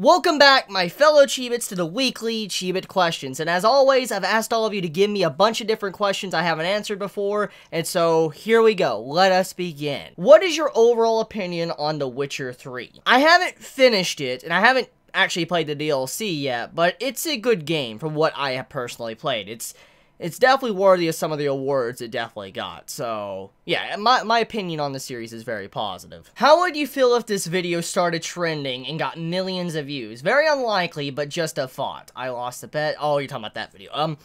Welcome back, my fellow Chibits, to the weekly Chibit questions. And as always, I've asked all of you to give me a bunch of different questions I haven't answered before. And so, here we go. Let us begin. What is your overall opinion on The Witcher 3? I haven't finished it, and I haven't actually played the DLC yet, but it's a good game from what I have personally played. It's definitely worthy of some of the awards it definitely got. So, yeah, my opinion on the series is very positive. How would you feel if this video started trending and got millions of views? Very unlikely, but just a thought. I lost the bet. Oh, you're talking about that video.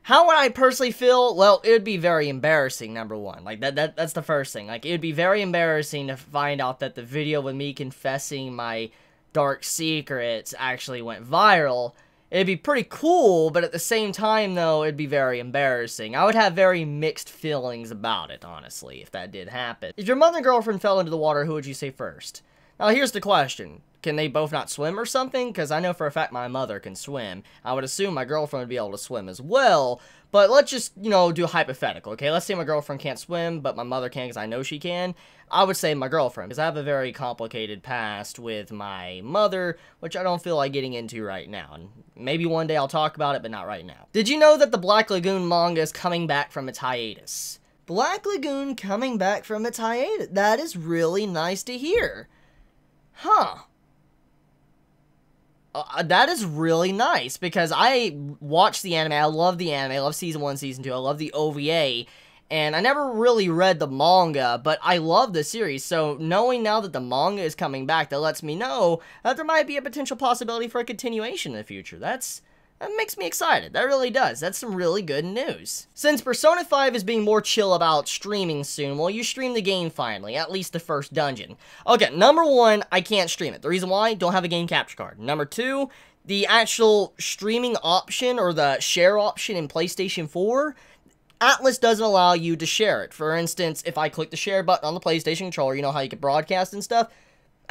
How would I personally feel? Well, it would be very embarrassing, number one. Like, that's the first thing. Like, it would be very embarrassing to find out that the video with me confessing my dark secrets actually went viral. It'd be pretty cool, but at the same time, though, it'd be very embarrassing. I would have very mixed feelings about it, honestly, if that did happen. If your mother and girlfriend fell into the water, who would you say first? Now, here's the question. Can they both not swim or something? Because I know for a fact my mother can swim. I would assume my girlfriend would be able to swim as well. But let's just, do a hypothetical, okay? Let's say my girlfriend can't swim, but my mother can because I know she can. I would say my girlfriend, because I have a very complicated past with my mother, which I don't feel like getting into right now. And maybe one day I'll talk about it, but not right now. Did you know that the Black Lagoon manga is coming back from its hiatus? Black Lagoon coming back from its hiatus. That is really nice to hear. Huh. That is really nice, because I watched the anime, I love the anime, I love Season 1, Season 2, I love the OVA, and I never really read the manga, but I love the series, so knowing now that the manga is coming back, that lets me know that there might be a potential possibility for a continuation in the future. That makes me excited. That really does. That's some really good news. Since Persona 5 is being more chill about streaming soon, will you stream the game finally? At least the first dungeon. Okay, number one, I can't stream it. The reason why? Don't have a game capture card. Number two, the actual streaming option or the share option in PlayStation 4, Atlas doesn't allow you to share it. For instance, if I click the share button on the PlayStation controller, you know how you can broadcast and stuff?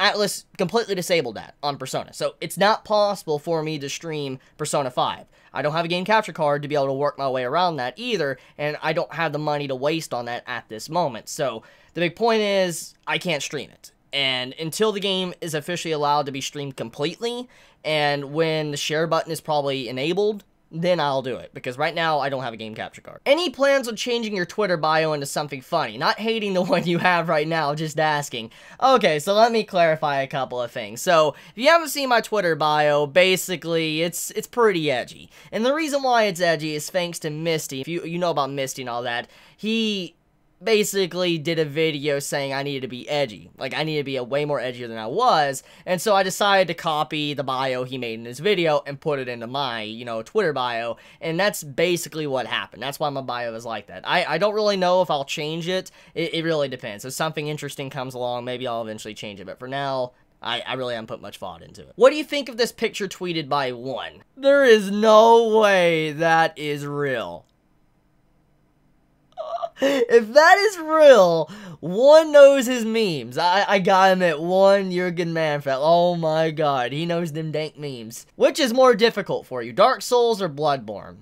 Atlas completely disabled that on Persona. So it's not possible for me to stream Persona 5. I don't have a game capture card to be able to work my way around that either, and I don't have the money to waste on that at this moment. So the big point is, I can't stream it. And until the game is officially allowed to be streamed completely, and when the share button is probably enabled, then I'll do it, because right now I don't have a game capture card. Any plans on changing your Twitter bio into something funny? Not hating the one you have right now, just asking. Okay, so let me clarify a couple of things. So, if you haven't seen my Twitter bio, basically, it's pretty edgy. And the reason why it's edgy is thanks to Misty. If you know about Misty and all that, he basically did a video saying I needed to be edgy. Like, I needed to be way more edgier than I was, and so I decided to copy the bio he made in his video and put it into my, Twitter bio, and that's basically what happened. That's why my bio is like that. I don't really know if I'll change it. It really depends. If something interesting comes along, maybe I'll eventually change it, but for now, I really haven't put much thought into it. What do you think of this picture tweeted by One? There is no way that is real. If that is real, One knows his memes. I gotta admit, One, you're a good man for that. Oh my god, he knows them dank memes. Which is more difficult for you, Dark Souls or Bloodborne?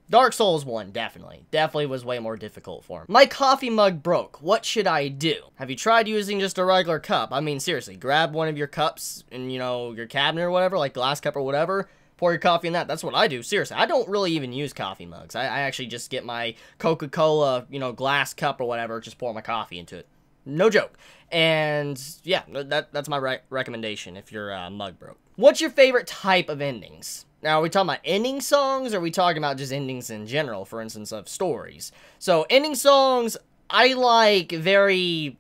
Dark Souls 1, definitely. Definitely was way more difficult for him. My coffee mug broke. What should I do? Have you tried using just a regular cup? I mean, seriously, grab one of your cups in, your cabinet or whatever, like glass cup or whatever. Pour your coffee in that. That's what I do. Seriously, I don't really even use coffee mugs. I actually just get my Coca-Cola, glass cup or whatever, just pour my coffee into it. No joke. And, yeah, that's my recommendation if your mug broke. What's your favorite type of endings? Now, are we talking about ending songs, or are we talking about just endings in general, for instance, of stories? So, ending songs, I like very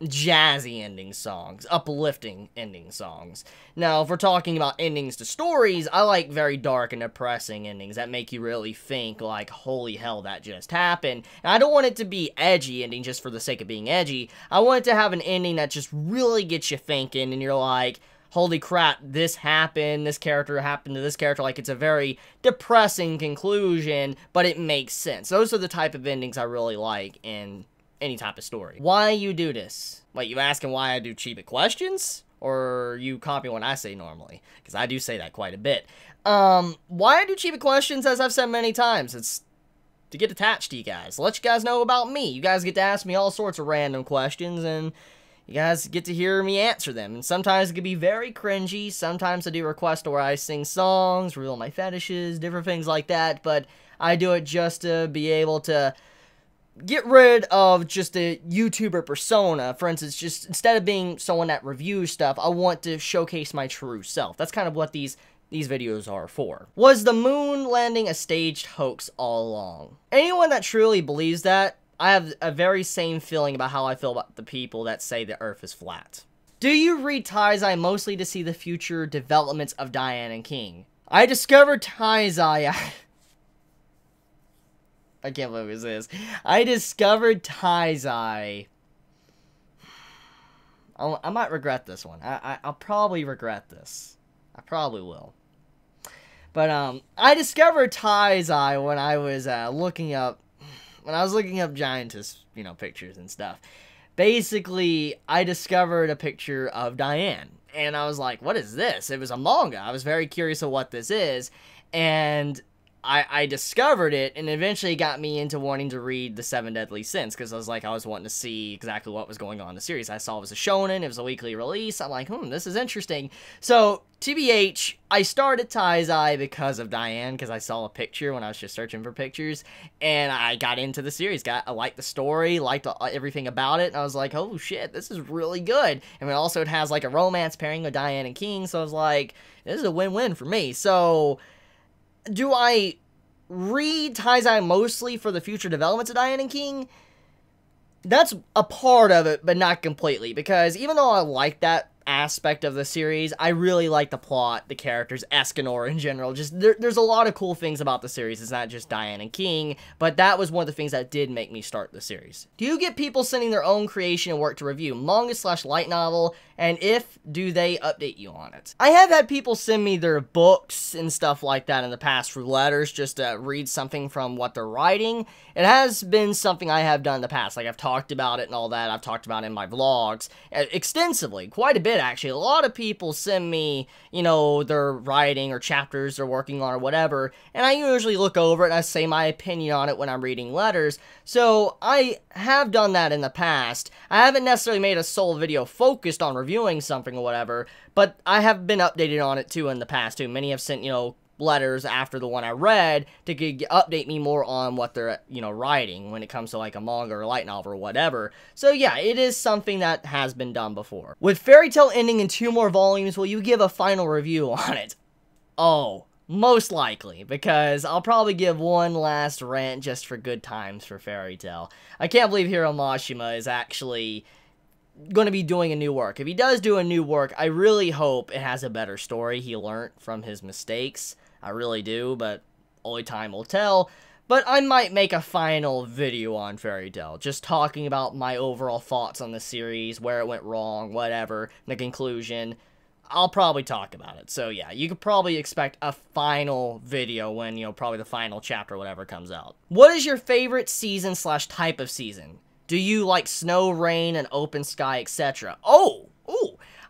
jazzy ending songs, uplifting ending songs. Now, if we're talking about endings to stories, I like very dark and depressing endings that make you really think, like, holy hell, that just happened. And I don't want it to be edgy ending just for the sake of being edgy. I want it to have an ending that just really gets you thinking, and you're like, holy crap, this happened, this character happened to this character. Like, it's a very depressing conclusion, but it makes sense. Those are the type of endings I really like in any type of story. Why you do this? Wait, you asking why I do Chibit questions? Or you copy what I say normally? Because I do say that quite a bit. Why I do Chibit questions, as I've said many times, it's to get attached to you guys. Let you guys know about me. You guys get to ask me all sorts of random questions, and you guys get to hear me answer them. And sometimes it can be very cringy. Sometimes I do requests where I sing songs, reveal my fetishes, different things like that. But I do it just to be able to get rid of just a YouTuber persona. For instance, just instead of being someone that reviews stuff, I want to showcase my true self. That's kind of what these videos are for. Was the moon landing a staged hoax all along? Anyone that truly believes that, I have a very same feeling about how I feel about the people that say the Earth is flat. Do you read Taizai mostly to see the future developments of Diane and King? I discovered Taizai... I can't believe it was this. I discovered Taizai... I might regret this one. I'll probably regret this. I probably will. But, I discovered Taizai when I was, looking up Giantess, you know, pictures and stuff. Basically, I discovered a picture of Diane. And I was like, what is this? It was a manga. I was very curious of what this is. And I discovered it, and eventually got me into wanting to read the Seven Deadly Sins, because I was wanting to see exactly what was going on in the series. I saw it was a shonen, it was a weekly release. I'm like, this is interesting. So, TBH, I started Taizai because of Diane, because I saw a picture when I was just searching for pictures, and I got into the series. I liked the story, liked everything about it, and I was like, oh shit, this is really good. And also it has like a romance pairing with Diane and King, so I was like, this is a win-win for me. So, do I read Taizai mostly for the future developments of Diane and King? That's a part of it, but not completely, because even though I like that aspect of the series, I really like the plot, the characters, Escanor in general. Just there's a lot of cool things about the series. It's not just Diane and King, but that was one of the things that did make me start the series. Do you get people sending their own creation and work to review, manga/light novel, and if, do they update you on it? I have had people send me their books and stuff like that in the past through letters, just to read something from what they're writing. It has been something I have done in the past. Like, I've talked about it and all that. I've talked about it in my vlogs extensively, quite a bit actually. A lot of people send me, you know, their writing or chapters they're working on or whatever, and I usually look over it and I say my opinion on it when I'm reading letters. So I have done that in the past. I haven't necessarily made a sole video focused on reviewing something or whatever, but I have been updated on it too in the past too. Many have sent, you know, letters after the one I read to update me more on what they're, you know, writing when it comes to like a manga or light novel or whatever. So yeah, it is something that has been done before. With Fairy Tail ending in 2 more volumes, will you give a final review on it? Oh, most likely, because I'll probably give one last rant just for good times for Fairy Tail. I can't believe Hiro Mashima is actually going to be doing a new work. If he does do a new work, I really hope it has a better story. He learned from his mistakes. I really do, but only time will tell. But I might make a final video on Fairy Tail, just talking about my overall thoughts on the series, where it went wrong, whatever, the conclusion. I'll probably talk about it. So yeah, you could probably expect a final video when, you know, probably the final chapter or whatever comes out. What is your favorite season/type of season? Do you like snow, rain, and open sky, etc.?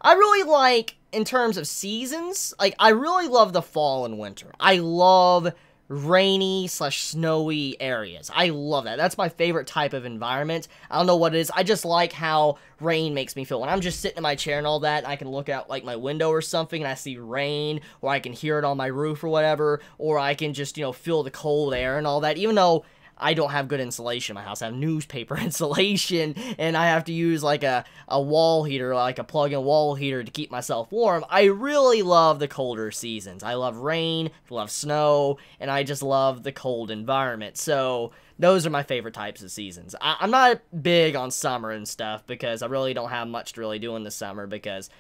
I really like, in terms of seasons, like, I really love the fall and winter. I love rainy/snowy areas. I love that. That's my favorite type of environment. I don't know what it is. I just like how rain makes me feel. When I'm just sitting in my chair and all that, I can look out, like, my window or something, and I see rain, or I can hear it on my roof or whatever, or I can just, you know, feel the cold air and all that, even though I don't have good insulation in my house. I have newspaper insulation, and I have to use like a wall heater, like a plug-in wall heater to keep myself warm. I really love the colder seasons. I love rain, I love snow, and I just love the cold environment. So those are my favorite types of seasons. I'm not big on summer and stuff because I really don't have much to really do in the summer because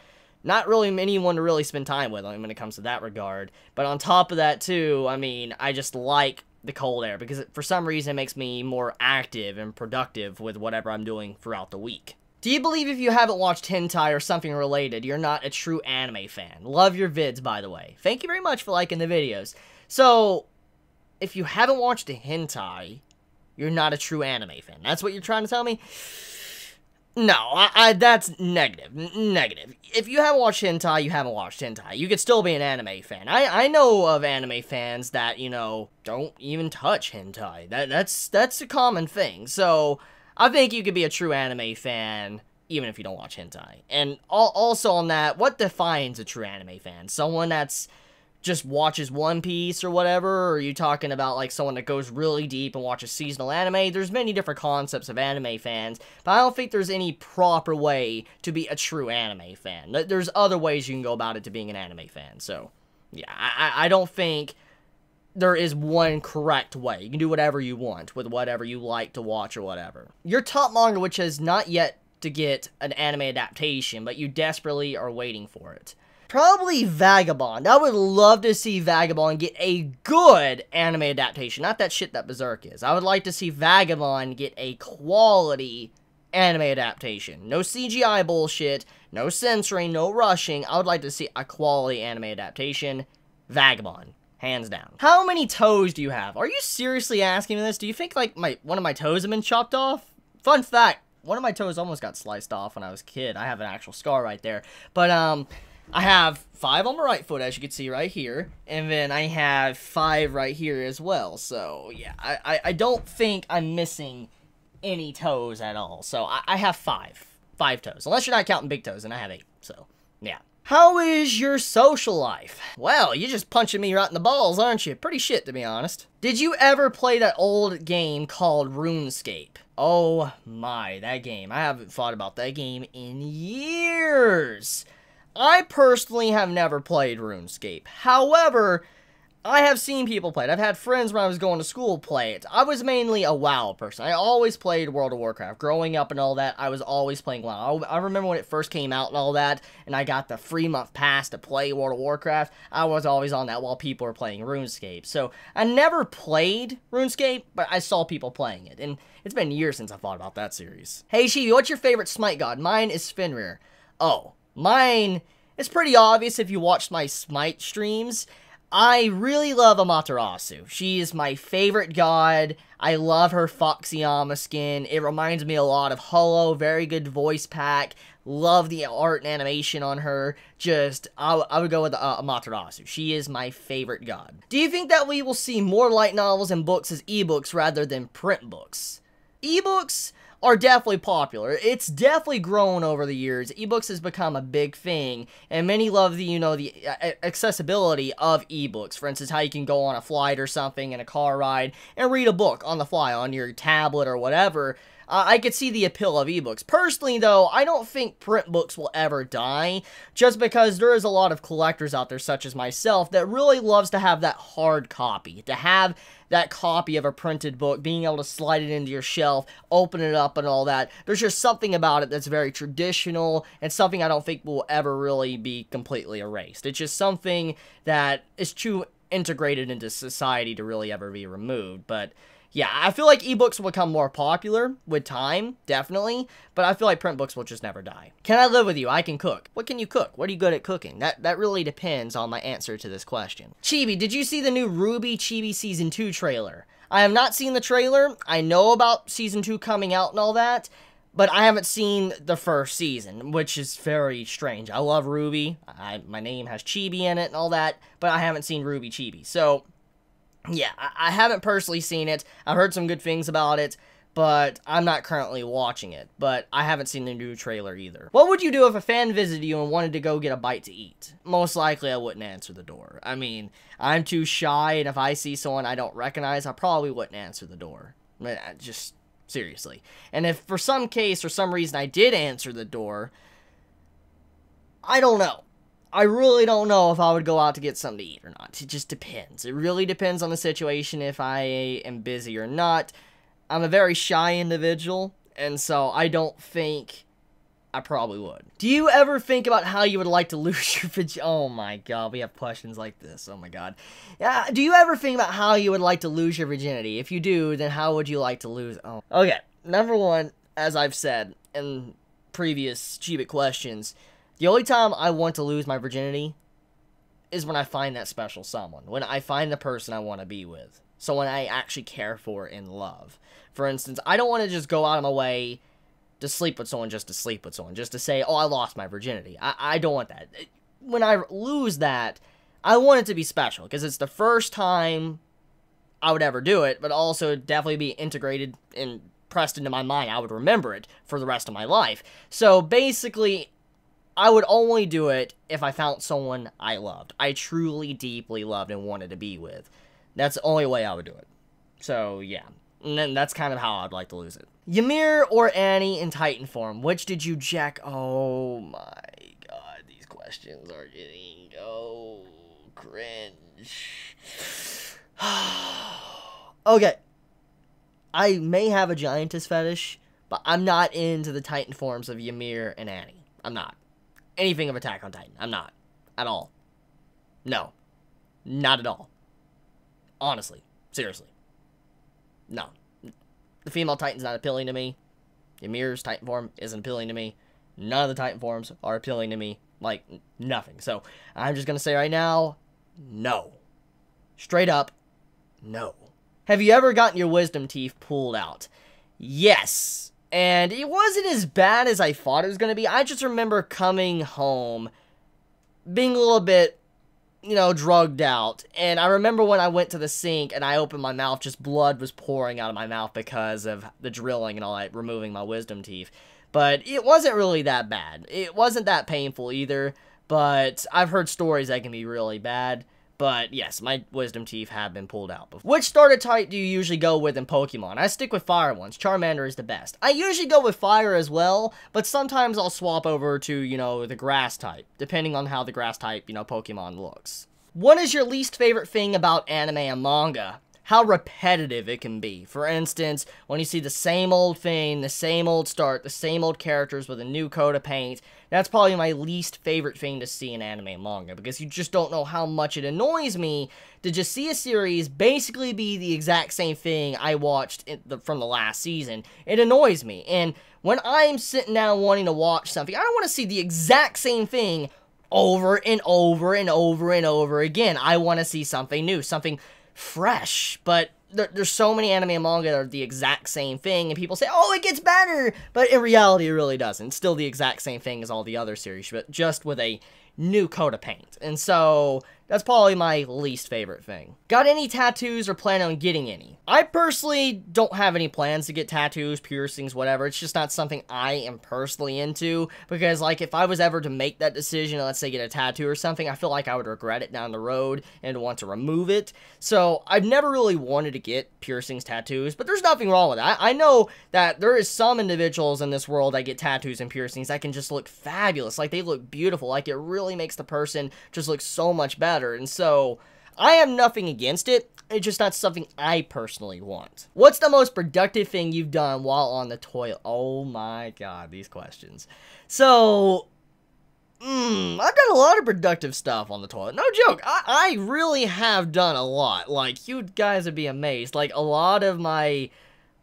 not really anyone to really spend time with when it comes to that regard. But on top of that too, I mean, I just like the cold air because for some reason it makes me more active and productive with whatever I'm doing throughout the week. Do you believe if you haven't watched hentai or something related, you're not a true anime fan? Love your vids, by the way. Thank you very much for liking the videos. So, if you haven't watched a hentai, you're not a true anime fan. That's what you're trying to tell me? No, that's negative. Negative. If you haven't watched hentai, you haven't watched hentai. You could still be an anime fan. I know of anime fans that, you know, don't even touch hentai. That's a common thing. So, I think you could be a true anime fan even if you don't watch hentai. And also on that, what defines a true anime fan? Someone that's just watches One Piece or whatever, or are you talking about like someone that goes really deep and watches seasonal anime? There's many different concepts of anime fans, but I don't think there's any proper way to be a true anime fan. There's other ways you can go about it to being an anime fan, so yeah, I don't think there is one correct way. You can do whatever you want with whatever you like to watch or whatever. Your top manga which has not yet to get an anime adaptation, but you desperately are waiting for it. Probably Vagabond. I would love to see Vagabond get a good anime adaptation. Not that shit that Berserk is. I would like to see Vagabond get a quality anime adaptation. No CGI bullshit, no censoring, no rushing. I would like to see a quality anime adaptation. Vagabond. Hands down. How many toes do you have? Are you seriously asking me this? Do you think, like, one of my toes have been chopped off? Fun fact, one of my toes almost got sliced off when I was a kid. I have an actual scar right there. But, I have 5 on my right foot, as you can see right here, and then I have 5 right here as well, so, yeah, I don't think I'm missing any toes at all, so I have 5 toes, unless you're not counting big toes, and I have 8, so, yeah. How is your social life? Well, you're just punching me right in the balls, aren't you? Pretty shit, to be honest. Did you ever play that old game called RuneScape? Oh my, that game. I haven't thought about that game in years. I personally have never played RuneScape. However, I have seen people play it. I've had friends when I was going to school play it. I was mainly a WoW person. I always played World of Warcraft. Growing up and all that, I was always playing WoW. I remember when it first came out and all that, and I got the free month pass to play World of Warcraft. I was always on that while people were playing RuneScape. So, I never played RuneScape, but I saw people playing it. And it's been years since I thought about that series. Hey, Chibi, what's your favorite Smite god? Mine is Fenrir. Oh. Mine is pretty obvious if you watched my Smite streams. I really love Amaterasu. She is my favorite god. I love her Foxyama skin. It reminds me a lot of Hollow. Very good voice pack. Love the art and animation on her. Just, I would go with Amaterasu. She is my favorite god. Do you think that we will see more light novels and books as ebooks rather than print books? Ebooks are definitely popular. It's definitely grown over the years. Ebooks has become a big thing, and many love the, you know, the accessibility of ebooks. For instance, how you can go on a flight or something in a car ride and read a book on the fly on your tablet or whatever. I could see the appeal of ebooks. Personally, though, I don't think print books will ever die, just because there is a lot of collectors out there, such as myself, that really loves to have that hard copy, to have that copy of a printed book, being able to slide it into your shelf, open it up and all that. There's just something about it that's very traditional, and something I don't think will ever really be completely erased. It's just something that is too integrated into society to really ever be removed, but yeah, I feel like ebooks will become more popular with time, definitely, but I feel like print books will just never die. Can I live with you? I can cook. What can you cook? What are you good at cooking? That really depends on my answer to this question. Chibi, did you see the new Ruby Chibi Season 2 trailer? I have not seen the trailer. I know about Season 2 coming out and all that, but I haven't seen the first season, which is very strange. I love Ruby. My name has Chibi in it and all that, but I haven't seen Ruby Chibi, so yeah, I haven't personally seen it. I've heard some good things about it, but I'm not currently watching it. But I haven't seen the new trailer either. What would you do if a fan visited you and wanted to go get a bite to eat? Most likely, I wouldn't answer the door. I mean, I'm too shy, and if I see someone I don't recognize, I probably wouldn't answer the door. Just, seriously. And if for some case or some reason I did answer the door, I don't know. I really don't know if I would go out to get something to eat or not. It just depends. It really depends on the situation, if I am busy or not. I'm a very shy individual, and so I don't think I probably would. Do you ever think about how you would like to lose your virginity? Oh my god, we have questions like this. Oh my god. Do you ever think about how you would like to lose your virginity? If you do, then how would you like to lose? Oh. Okay, number one, as I've said in previous Chibit questions, the only time I want to lose my virginity is when I find that special someone. When I find the person I want to be with. Someone I actually care for and love. For instance, I don't want to just go out of my way to sleep with someone just to sleep with someone. Just to say, oh, I lost my virginity. I don't want that. When I lose that, I want it to be special. Because it's the first time I would ever do it. But also definitely be integrated in impressed into my mind. I would remember it for the rest of my life. So basically, I would only do it if I found someone I loved. I truly, deeply loved and wanted to be with. That's the only way I would do it. So, yeah. And then that's kind of how I'd like to lose it. Ymir or Annie in Titan form? Which did you jack? Oh my god, these questions are getting... Oh, cringe. Okay. I may have a giantess fetish, but I'm not into the Titan forms of Ymir and Annie. I'm not. Anything of Attack on Titan. I'm not. At all. No. Not at all. Honestly. Seriously. No. The female Titan's not appealing to me. Ymir's Titan form isn't appealing to me. None of the Titan forms are appealing to me. Like, nothing. So, I'm just gonna say right now, no. Straight up, no. Have you ever gotten your wisdom teeth pulled out? Yes. And it wasn't as bad as I thought it was gonna be. I just remember coming home, being a little bit, drugged out. And I remember when I went to the sink and I opened my mouth, just blood was pouring out of my mouth because of the drilling and all that, removing my wisdom teeth. But it wasn't really that bad. It wasn't that painful either, but I've heard stories that can be really bad. But yes, my wisdom teeth have been pulled out before. Which starter type do you usually go with in Pokemon? I stick with fire ones. Charmander is the best. I usually go with fire as well, but sometimes I'll swap over to, the grass type, depending on how the grass type, Pokemon looks. What is your least favorite thing about anime and manga? How repetitive it can be. For instance, when you see the same old thing, the same old start, the same old characters with a new coat of paint, that's probably my least favorite thing to see in anime and manga, because you just don't know how much it annoys me to just see a series basically be the exact same thing I watched from the last season. It annoys me, and when I'm sitting down wanting to watch something, I don't want to see the exact same thing over and over and over and over again. I want to see something new, something fresh, but there's so many anime and manga that are the exact same thing, and people say, oh, it gets better, but in reality, it really doesn't. It's still the exact same thing as all the other series, but just with a new coat of paint, and so that's probably my least favorite thing. Got any tattoos or plan on getting any? I personally don't have any plans to get tattoos, piercings, whatever. It's just not something I am personally into, because, like, if I was ever to make that decision, let's say get a tattoo or something, I feel like I would regret it down the road and want to remove it. So I've never really wanted to get piercings, tattoos, but there's nothing wrong with that. I know that there is some individuals in this world that get tattoos and piercings that can just look fabulous, like they look beautiful, like it really makes the person just look so much better. And so, I have nothing against it, it's just not something I personally want. What's the most productive thing you've done while on the toilet? Oh my god, these questions. So, I've done a lot of productive stuff on the toilet. No joke, I really have done a lot. Like, you guys would be amazed. Like, a lot of my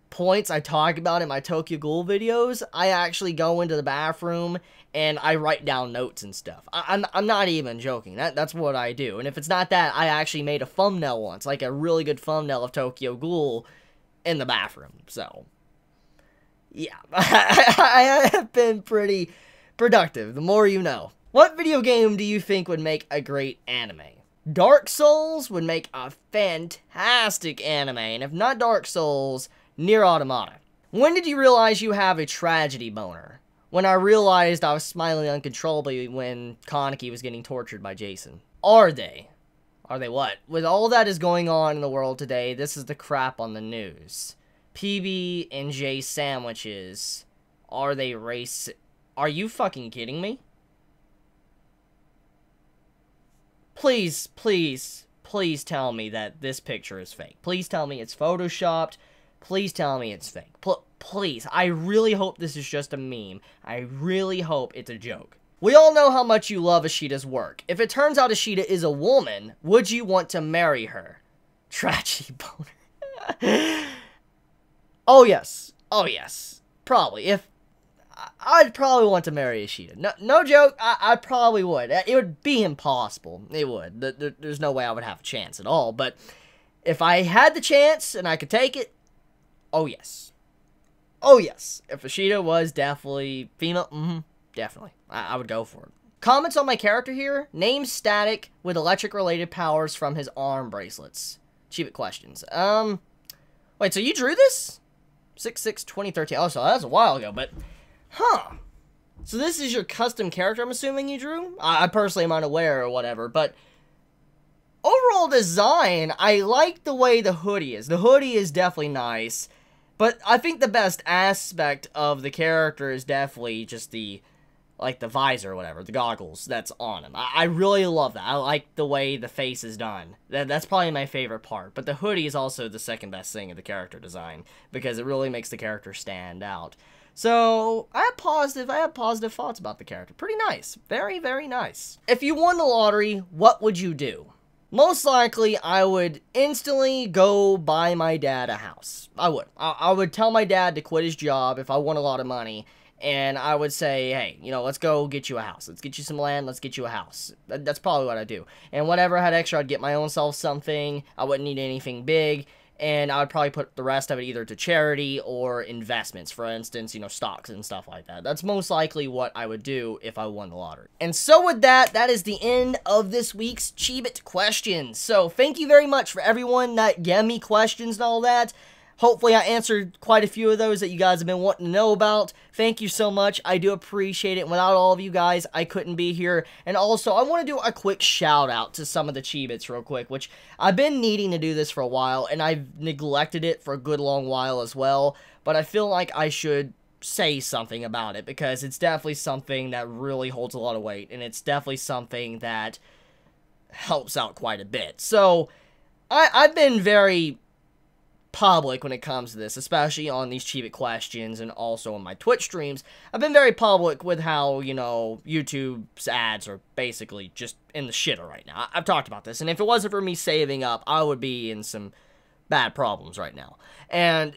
points I talk about in my Tokyo Ghoul videos, I actually go into the bathroom and I write down notes and stuff. I'm not even joking. That's what I do. And if it's not that, I actually made a thumbnail once, like a really good thumbnail of Tokyo Ghoul in the bathroom. So, yeah, I have been pretty productive. The more you know. What video game do you think would make a great anime? Dark Souls would make a fantastic anime, and if not Dark Souls, Nier Automata. When did you realize you have a tragedy boner? When I realized I was smiling uncontrollably when Kaneki was getting tortured by Jason. Are they? Are they what? With all that is going on in the world today, this is the crap on the news. PB and J sandwiches. Are they racist? Are you fucking kidding me? Please, please, please tell me that this picture is fake. Please tell me it's photoshopped. Please tell me it's fake. Please, I really hope this is just a meme. I really hope it's a joke. We all know how much you love Ishida's work. If it turns out Ishida is a woman, would you want to marry her? Tragedy boner. Oh yes. Oh yes. Probably. I'd probably want to marry Ishida. No joke, I probably would. It would be impossible. It would. There's no way I would have a chance at all. But if I had the chance and I could take it, oh yes. Oh yes. If Ishida was definitely female, definitely. I would go for it. Comments on my character here. Name Static with electric related powers from his arm bracelets. Chibit questions. Wait, so you drew this? 6/6/2013. Oh, so that was a while ago, but... Huh. So this is your custom character, I'm assuming you drew? I personally am unaware or whatever, but... Overall design, I like the way the hoodie is. The hoodie is definitely nice, but I think the best aspect of the character is definitely just the... like the visor or whatever, the goggles that's on him. I really love that. I like the way the face is done. That's probably my favorite part. But the hoodie is also the second best thing of the character design, because it really makes the character stand out. So, I have positive thoughts about the character. Pretty nice. Very, very nice. If you won the lottery, what would you do? Most likely, I would instantly go buy my dad a house. I would. I would tell my dad to quit his job if I won a lot of money. And I would say, hey, you know, let's go get you a house. Let's get you some land. Let's get you a house. That's probably what I'd do. And whatever I had extra, I'd get my own self something. I wouldn't need anything big. And I would probably put the rest of it either to charity or investments. For instance, you know, stocks and stuff like that. That's most likely what I would do if I won the lottery. And so with that, that is the end of this week's Chibit questions. So thank you very much for everyone that gave me questions and all that. Hopefully I answered quite a few of those that you guys have been wanting to know about. Thank you so much. I do appreciate it. Without all of you guys, I couldn't be here. And also, I want to do a quick shout out to some of the Chibits real quick, which I've been needing to do this for a while, and I've neglected it for a good long while as well. But I feel like I should say something about it, because it's definitely something that really holds a lot of weight, and it's definitely something that helps out quite a bit. So, I've been very public when it comes to this, especially on these Chibit questions and also on my Twitch streams. I've been very public with how, you know, YouTube's ads are basically just in the shitter right now. I've talked about this, and if it wasn't for me saving up, I would be in some bad problems right now. And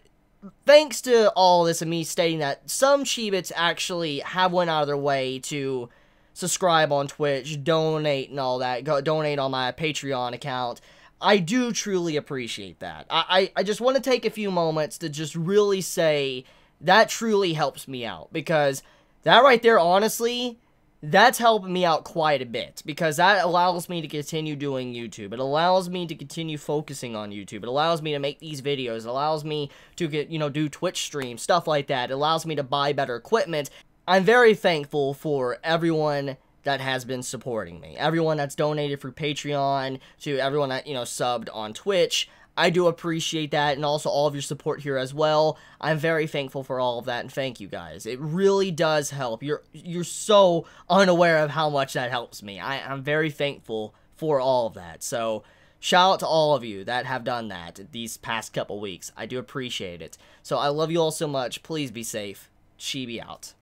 thanks to all this and me stating that, some Chibits actually have went out of their way to subscribe on Twitch, donate and all that, donate on my Patreon account. I do truly appreciate that. I just want to take a few moments to just really say that truly helps me out, because that right there, honestly, that's helping me out quite a bit, because that allows me to continue doing YouTube. It allows me to continue focusing on YouTube. It allows me to make these videos. It allows me to get, you know, do Twitch streams, stuff like that. It allows me to buy better equipment. I'm very thankful for everyone that has been supporting me. Everyone that's donated through Patreon, to everyone that, you know, subbed on Twitch. I do appreciate that, and also all of your support here as well. I'm very thankful for all of that, and thank you guys. It really does help. You're so unaware of how much that helps me. I'm very thankful for all of that. So, shout out to all of you that have done that these past couple weeks. I do appreciate it. So, I love you all so much. Please be safe. Chibi out.